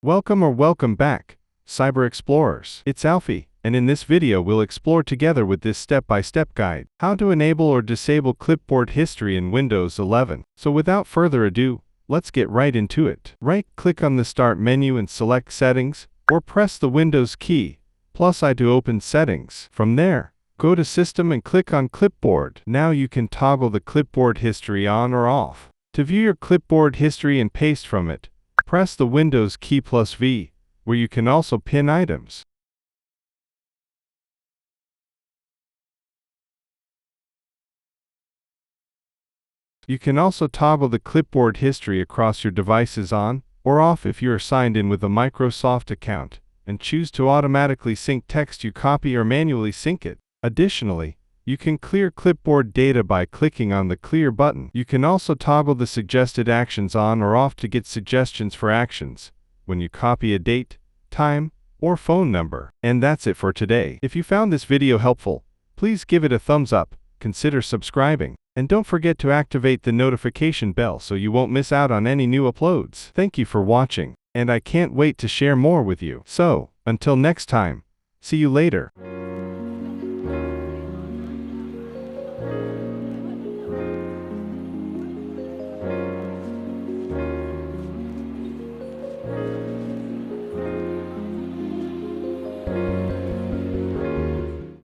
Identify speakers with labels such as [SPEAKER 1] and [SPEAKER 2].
[SPEAKER 1] Welcome back, Cyber Explorers. It's Alfie, and in this video we'll explore together with this step-by-step guide, how to enable or disable clipboard history in Windows 11. So without further ado, let's get right into it. Right-click on the Start menu and select Settings, or press the Windows key, +I to open Settings. From there, go to System and click on Clipboard. Now you can toggle the clipboard history on or off. To view your clipboard history and paste from it, press the Windows key +V, where you can also pin items. You can also toggle the clipboard history across your devices on or off if you are signed in with a Microsoft account, and choose to automatically sync text you copy or manually sync it. Additionally, you can clear clipboard data by clicking on the Clear button. You can also toggle the suggested actions on or off to get suggestions for actions when you copy a date, time, or phone number. And that's it for today. If you found this video helpful, please give it a thumbs up, consider subscribing, and don't forget to activate the notification bell so you won't miss out on any new uploads. Thank you for watching, and I can't wait to share more with you. So, until next time, see you later.